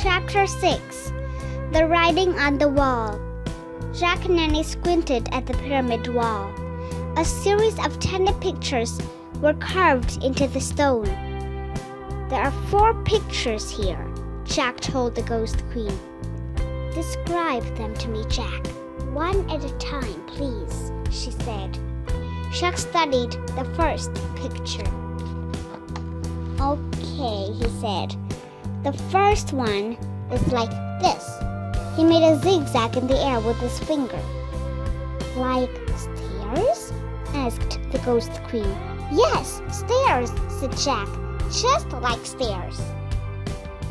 Chapter 6 The Writing on the Wall. Jack and Annie squinted at the pyramid wall. A series of tiny pictures were carved into the stone. There are 4 pictures here, Jack told the Ghost Queen. Describe them to me, Jack. One at a time, please, she said. Jack studied the first picture. Okay, he said. The first one is like this. He made a zigzag in the air with his finger. Like stairs? Asked the Ghost Queen. Yes, stairs, said Jack. Just like stairs.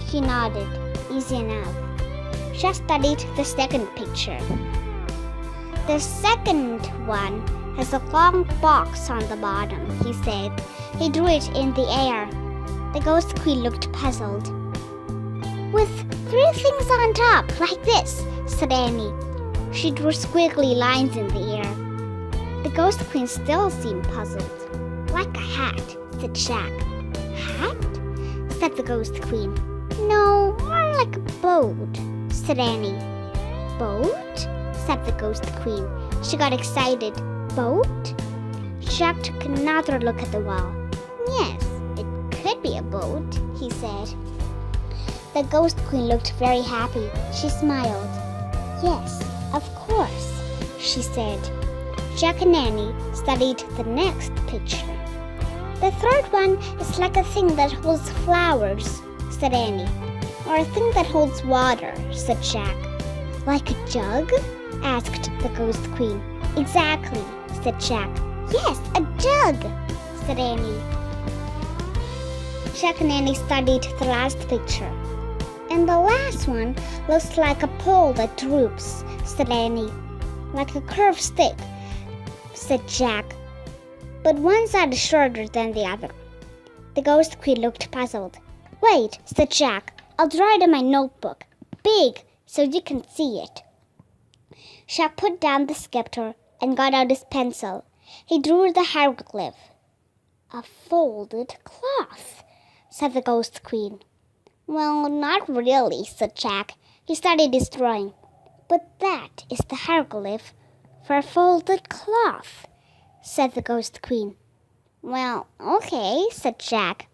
She nodded. Easy enough. Jack studied the second picture. The second one has a long box on the bottom, he said. He drew it in the air. The Ghost Queen looked puzzled. With 3 things on top, like this, said Annie. She drew squiggly lines in the air. The Ghost Queen still seemed puzzled. Like a hat, said Jack. Hat? Said the Ghost Queen. No, more like a boat, said Annie. Boat? Said the Ghost Queen. She got excited. Boat? Jack took another look at the wall. Yes, it could be a boat, he said. The Ghost Queen looked very happy. She smiled. Yes, of course, she said. Jack and Annie studied the next picture. The third one is like a thing that holds flowers, said Annie. Or a thing that holds water, said Jack. Like a jug? Asked the Ghost Queen. Exactly, said Jack. Yes, a jug, said Annie. Jack and Annie studied the last picture. And the last one looks like a pole that droops, said Annie. Like a curved stick, said Jack. But one side is shorter than the other. The Ghost Queen looked puzzled. Wait, said Jack. I'll draw it in my notebook. Big, so you can see it. Jack put down the scepter and got out his pencil. He drew the hieroglyph. A folded cloth, said the Ghost Queen. Well, not really, said Jack. He studied his drawing. But that is the hieroglyph for a folded cloth, said the Ghost Queen. Well, okay, said Jack.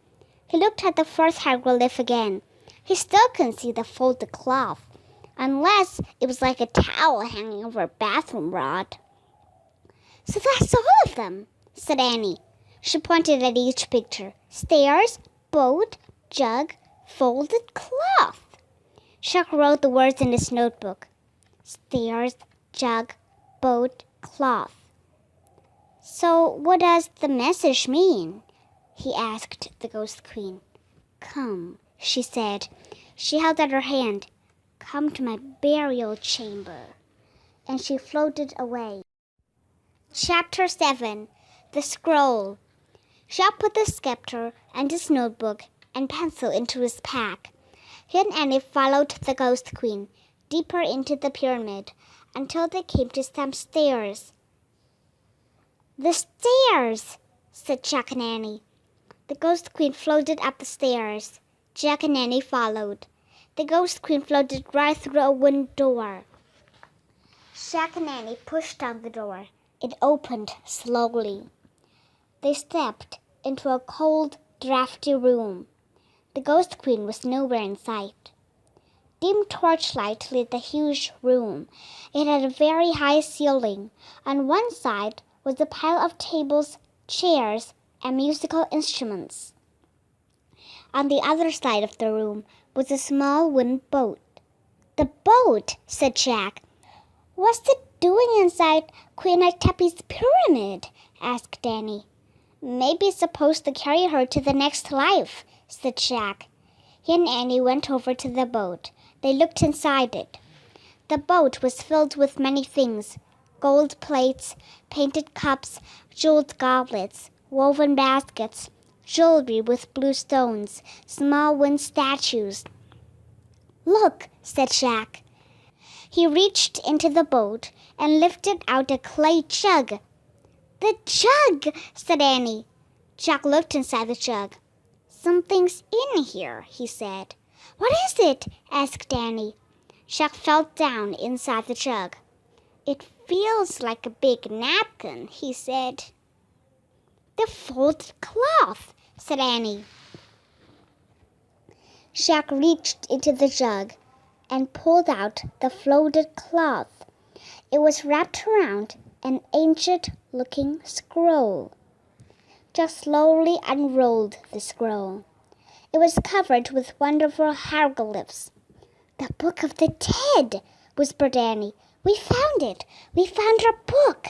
He looked at the first hieroglyph again. He still couldn't see the folded cloth, unless it was like a towel hanging over a bathroom rod. So that's all of them, said Annie. She pointed at each picture. Stairs, boat, jug, folded cloth. Jack wrote the words in his notebook. Stairs, jug, boat, cloth. So what does the message mean? He asked the Ghost Queen. Come, she said. She held out her hand. Come to my burial chamber. And she floated away. Chapter 7 The Scroll. Jack put the scepter and his notebook and pencil into his pack. He and Annie followed the Ghost Queen deeper into the pyramid until they came to some stairs. The stairs, said Jack and Annie. The Ghost Queen floated up the stairs. Jack and Annie followed. The Ghost Queen floated right through a wooden door. Jack and Annie pushed down the door. It opened slowly. They stepped into a cold, drafty room. The Ghost Queen was nowhere in sight. Dim torchlight lit the huge room. It had a very high ceiling. On one side was a pile of tables, chairs, and musical instruments. On the other side of the room was a small wooden boat. The boat, said Jack. What's it doing inside Queen Atepi's pyramid? Asked Annie. Maybe it's supposed to carry her to the next life, said Jack. He and Annie went over to the boat. They looked inside it. The boat was filled with many things. Gold plates, painted cups, jeweled goblets, woven baskets, jewelry with blue stones, small wooden statues. Look, said Jack. He reached into the boat and lifted out a clay jug. The jug, said Annie. Jack looked inside the jug. Something's in here, he said. What is it? Asked Annie. Jack felt down inside the jug. It feels like a big napkin, he said. The folded cloth, said Annie. Jack reached into the jug and pulled out the folded cloth. It was wrapped around an ancient-looking scroll. Jack slowly unrolled the scroll. It was covered with wonderful hieroglyphs. The Book of the Dead, whispered Annie. We found it. We found our book.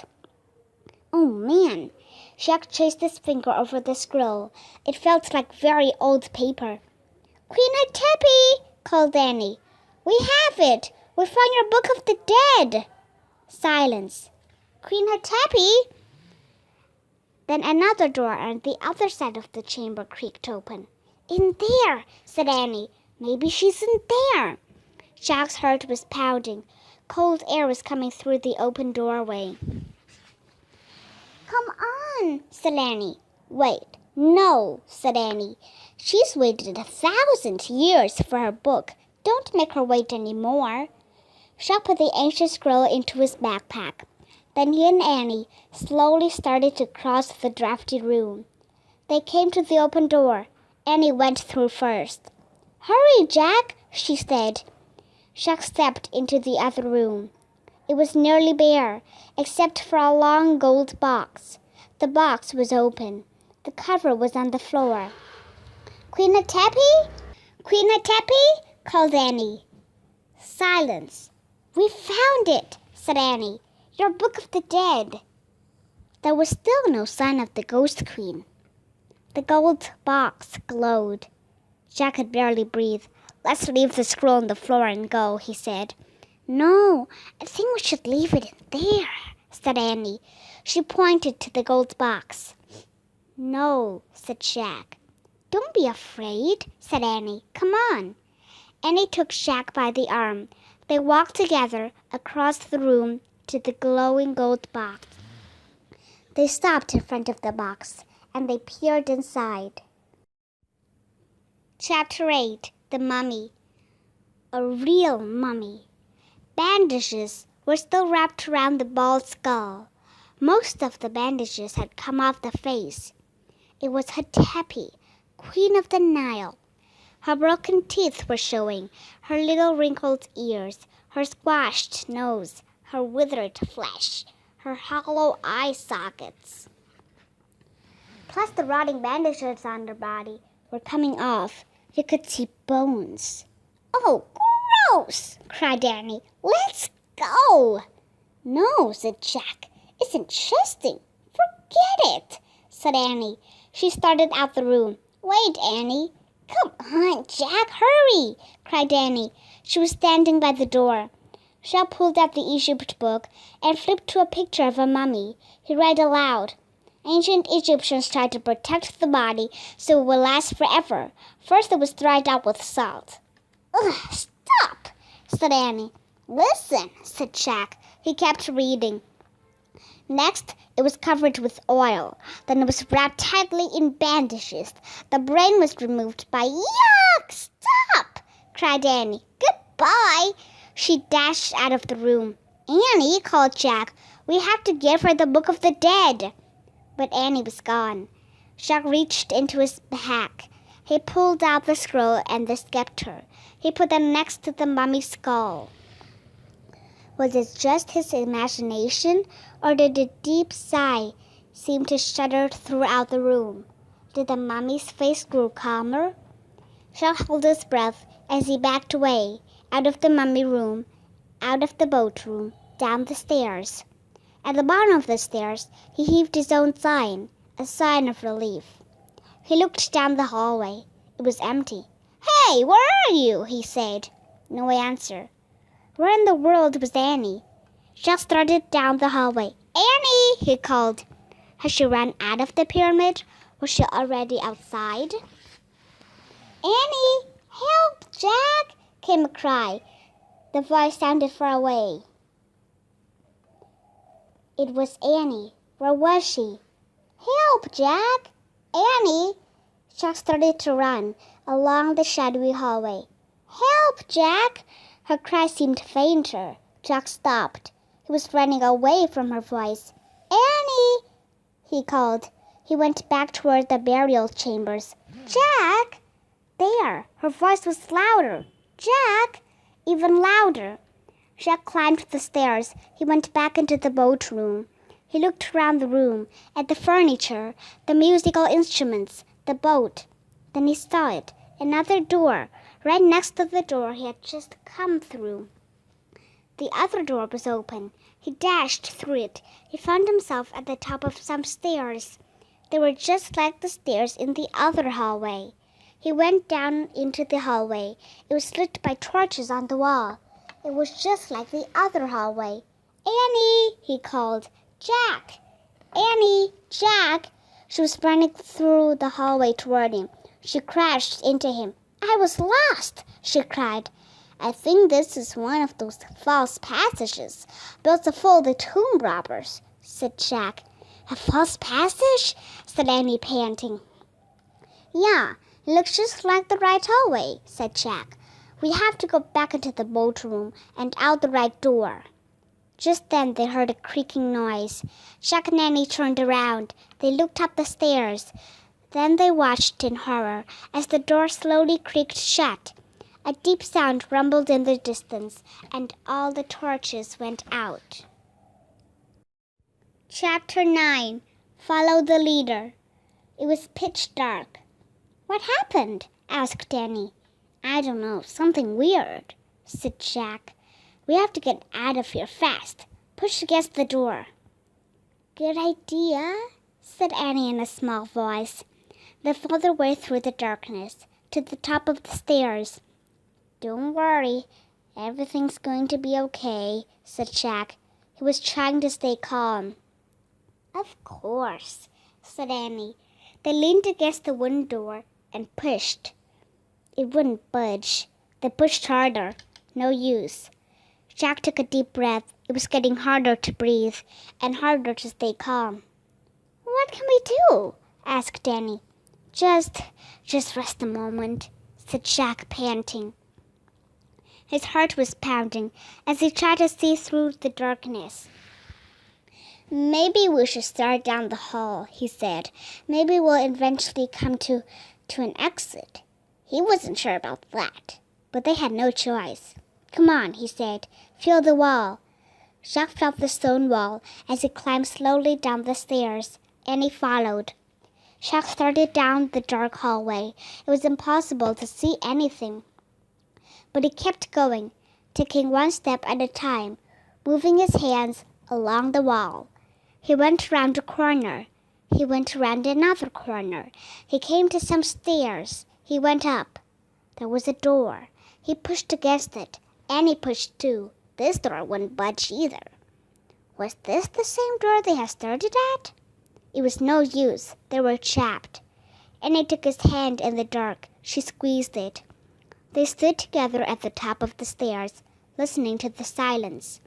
Oh, man. Jack traced his finger over the scroll. It felt like very old paper. Queen Hetepi, called Annie. We have it. We found your Book of the Dead. Silence. Queen Hetepi. Then another door on the other side of the chamber creaked open. In there, said Annie. Maybe she's in there. Jack's heart was pounding. Cold air was coming through the open doorway. Come on, said Annie. Wait, no, said Annie. She's waited 1,000 years for her book. Don't make her wait any more. Jack put the ancient scroll into his backpack. Then he and Annie slowly started to cross the drafty room. They came to the open door. Annie went through first. Hurry, Jack, she said. Jack stepped into the other room. It was nearly bare, except for a long gold box. The box was open. The cover was on the floor. Queen Hetepi? Queen Hetepi? Called Annie. Silence. We found it, said Annie. Your Book of the Dead. There was still no sign of the Ghost Queen. The gold box glowed. Jack could barely breathe. Let's leave the scroll on the floor and go, he said. No, I think we should leave it in there, said Annie. She pointed to the gold box. No, said Jack. Don't be afraid, said Annie. Come on. Annie took Jack by the arm. They walked together across the room to the glowing gold box. They stopped in front of the box, and they peered inside. Chapter 8. The Mummy. A real mummy. Bandages were still wrapped around the bald skull. Most of the bandages had come off the face. It was Hetepi, Queen of the Nile. Her broken teeth were showing, her little wrinkled ears, her squashed nose, her withered flesh, her hollow eye sockets. Plus the rotting bandages on her body were coming off. You could see bones. Oh, gross, cried Annie. Let's go. No, said Jack. It's interesting. Forget it, said Annie. She started out the room. Wait, Annie. Come on, Jack, hurry, cried Annie. She was standing by the door. Jack pulled out the Egypt book and flipped to a picture of a mummy. He read aloud. Ancient Egyptians tried to protect the body so it would last forever. First it was dried out with salt. Ugh, stop, said Annie. Listen, said Jack. He kept reading. Next, it was covered with oil. Then it was wrapped tightly in bandages. The brain was removed by... Yuck! Stop! Cried Annie. Goodbye! She dashed out of the room. Annie, called Jack. We have to give her the Book of the Dead. But Annie was gone. Jack reached into his pack. He pulled out the scroll and the scepter. He put them next to the mummy's skull. Was it just his imagination, or did a deep sigh seem to shudder throughout the room? Did the mummy's face grow calmer? Jack held his breath as he backed away, out of the mummy room, out of the boat room, down the stairs. At the bottom of the stairs, he heaved his own sign, a sign of relief. He looked down the hallway. It was empty. Hey, where are you? He said. No answer. Where in the world was Annie? Jack started down the hallway. Annie, he called. Had she run out of the pyramid? Was she already outside? Annie, help, Jack, came a cry. The voice sounded far away. It was Annie. Where was she? Help, Jack! Annie! Jack started to run along the shadowy hallway. Help, Jack! Her cry seemed fainter. Jack stopped. He was running away from her voice. Annie! He called. He went back toward the burial chambers. Jack! There! Her voice was louder. Jack! Even louder. Jack climbed the stairs. He went back into the boat room. He looked around the room, at the furniture, the musical instruments, the boat. Then he saw it, another door, right next to the door he had just come through. The other door was open. He dashed through it. He found himself at the top of some stairs. They were just like the stairs in the other hallway. He went down into the hallway. It was lit by torches on the wall. It was just like the other hallway. Annie, he called. Jack! Annie! Jack! She was running through the hallway toward him. She crashed into him. I was lost, she cried. I think this is one of those false passages built to fool the tomb robbers, said Jack. A false passage? Said Annie, panting. Yeah, it looks just like the right hallway, said Jack. We have to go back into the boat room and out the right door. Just then they heard a creaking noise. Jack and Annie turned around. They looked up the stairs. Then they watched in horror as the door slowly creaked shut. A deep sound rumbled in the distance, and all the torches went out. Chapter 9. Follow the Leader. It was pitch dark. What happened? Asked Annie. I don't know, something weird, said Jack. We have to get out of here fast. Push against the door. Good idea, said Annie in a small voice. They fought their way through the darkness to the top of the stairs. Don't worry, everything's going to be okay, said Jack. He was trying to stay calm. Of course, said Annie. They leaned against the wooden door and pushed. It wouldn't budge. They pushed harder. No use. Jack took a deep breath. It was getting harder to breathe and harder to stay calm. What can we do? Asked Annie. Just rest a moment, said Jack, panting. His heart was pounding as he tried to see through the darkness. Maybe we should start down the hall, he said. Maybe we'll eventually come to an exit. He wasn't sure about that, but they had no choice. Come on, he said. Feel the wall. Jack felt the stone wall as he climbed slowly down the stairs. Annie followed. Jack started down the dark hallway. It was impossible to see anything. But he kept going, taking one step at a time, moving his hands along the wall. He went around a corner. He went around another corner. He came to some stairs. He went up. There was a door. He pushed against it. Annie pushed too. This door wouldn't budge either. Was this the same door they had started at? It was no use. They were trapped. Annie took his hand in the dark. She squeezed it. They stood together at the top of the stairs, listening to the silence.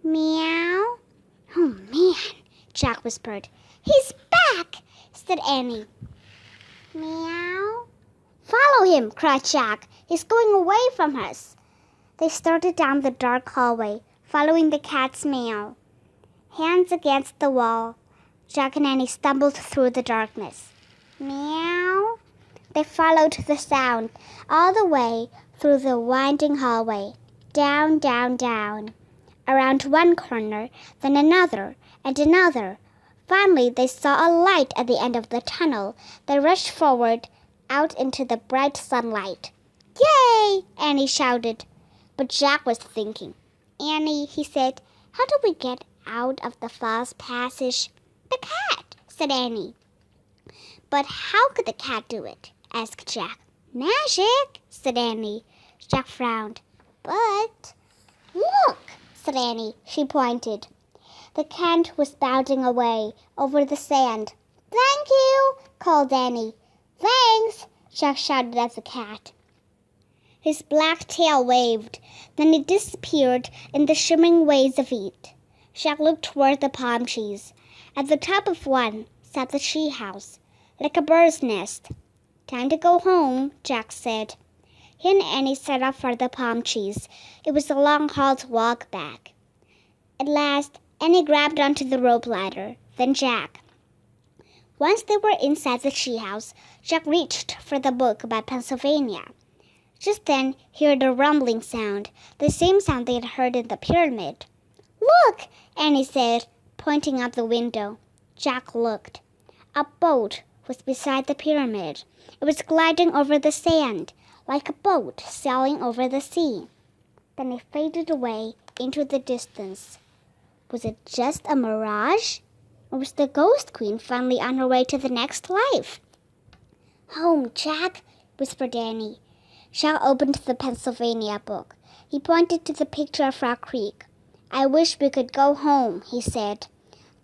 Meow? Oh, man, Jack whispered. He's back, said Annie. Meow? Follow him, cried Jack. He's going away from us. They started down the dark hallway, following the cat's meow. Hands against the wall, Jack and Annie stumbled through the darkness. Meow? They followed the sound all the way through the winding hallway, down, down, down, around one corner, then another, and another. Finally, they saw a light at the end of the tunnel. They rushed forward, out into the bright sunlight. Yay! Annie shouted. But Jack was thinking. Annie, he said, how do we get out of the false passage? The cat, said Annie. But how could the cat do it? Asked Jack. Magic, said Annie. Jack frowned. But look, said Annie. She pointed. The cat was bounding away over the sand. Thank you, called Annie. Thanks, Jack shouted at the cat. His black tail waved. Then it disappeared in the shimmering waves of heat. Jack looked toward the palm trees. At the top of one sat the tree house, like a bird's nest. Time to go home, Jack said. He and Annie set off for the palm trees. It was a long haul to walk back. At last, Annie grabbed onto the rope ladder, then Jack. Once they were inside the treehouse, Jack reached for the book about Pennsylvania. Just then, he heard a rumbling sound, the same sound they had heard in the pyramid. "Look!" Annie said, pointing out the window. Jack looked. A boat was beside the pyramid. It was gliding over the sand, like a boat sailing over the sea. Then it faded away into the distance. Was it just a mirage? Or was the Ghost Queen finally on her way to the next life? "Home, Jack," whispered Annie. Jack opened the Pennsylvania book. He pointed to the picture of Rock Creek. "I wish we could go home," he said.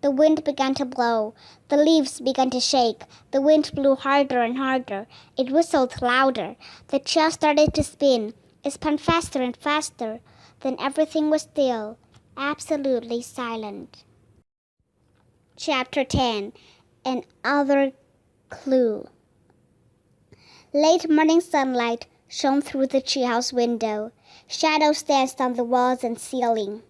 The wind began to blow. The leaves began to shake. The wind blew harder and harder. It whistled louder. The chair started to spin. It spun faster and faster. Then everything was still, absolutely silent. Chapter 10. Another Clue. Late morning sunlight shone through the treehouse window. Shadows danced on the walls and ceiling.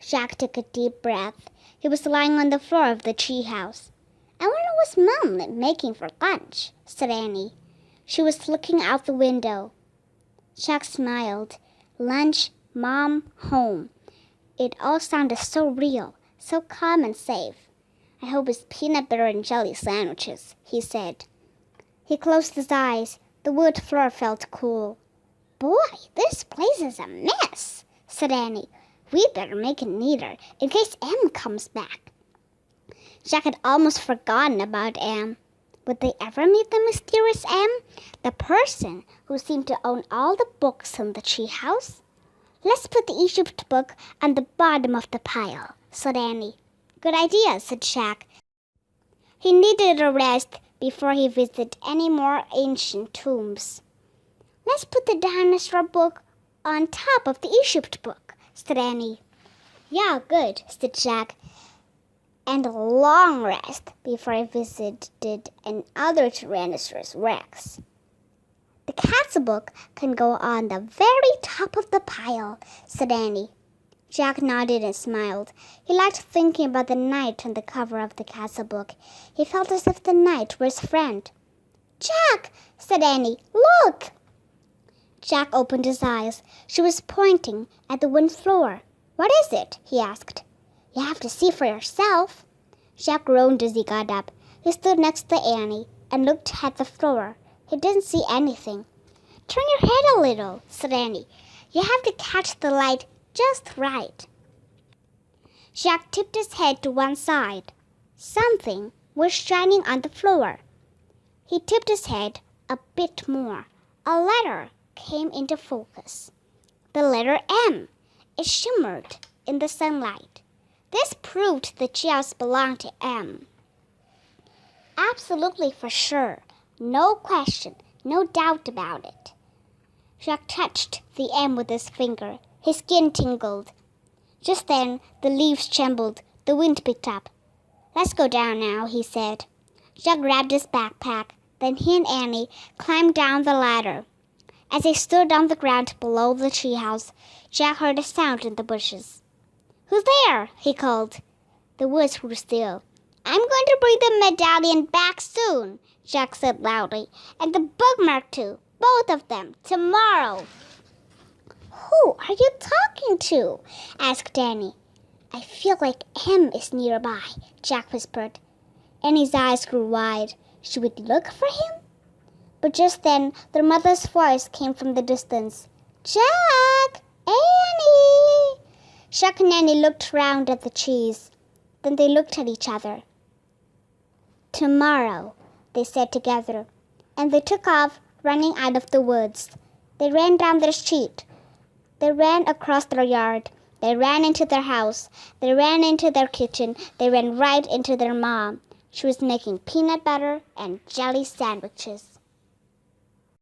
Jack took a deep breath. He was lying on the floor of the treehouse. "I wonder what's Mom making for lunch," said Annie. She was looking out the window. Jack smiled. Lunch, Mom, home. It all sounded so real, so calm and safe. "I hope it's peanut butter and jelly sandwiches," he said. He closed his eyes. The wood floor felt cool. "Boy, this place is a mess," said Annie. "We better make it neater in case Em comes back." Jack had almost forgotten about Em. Would they ever meet the mysterious Em, the person who seemed to own all the books in the treehouse? "Let's put the Egypt book on the bottom of the pile," said Annie. "Good idea," said Jack. He needed a rest before he visited any more ancient tombs. "Let's put the dinosaur book on top of the Egypt book," said Annie. "Yeah, good," said Jack. And a long rest before I visited another Tyrannosaurus Rex. "The cat's book can go on the very top of the pile," said Annie. Jack nodded and smiled. He liked thinking about the knight on the cover of the castle book. He felt as if the knight were his friend. "Jack," said Annie, "look!" Jack opened his eyes. She was pointing at the wooden floor. "What is it?" he asked. "You have to see for yourself." Jack groaned as he got up. He stood next to Annie and looked at the floor. He didn't see anything. "Turn your head a little," said Annie. "You have to catch the light just right." Jack tipped his head to one side. Something was shining on the floor. He tipped his head a bit more. A letter came into focus. The letter M. It shimmered in the sunlight. This proved the cheers belonged to M. Absolutely for sure. No question, no doubt about it. Jack touched the M with his finger. His skin tingled. Just then, the leaves trembled. The wind picked up. "Let's go down now," he said. Jack grabbed his backpack. Then he and Annie climbed down the ladder. As they stood on the ground below the treehouse, Jack heard a sound in the bushes. "Who's there?" he called. The woods grew still. "I'm going to bring the medallion back soon," Jack said loudly. "And the bookmark too. Both of them. Tomorrow." "Who are you talking to?" asked Annie. "I feel like M is nearby," Jack whispered. Annie's eyes grew wide. Should we look for him? But just then, their mother's voice came from the distance. "Jack! Annie!" Jack and Annie looked round at the trees. Then they looked at each other. "Tomorrow," they said together. And they took off, running out of the woods. They ran down their street. They ran across their yard. They ran into their house. They ran into their kitchen. They ran right into their mom. She was making peanut butter and jelly sandwiches.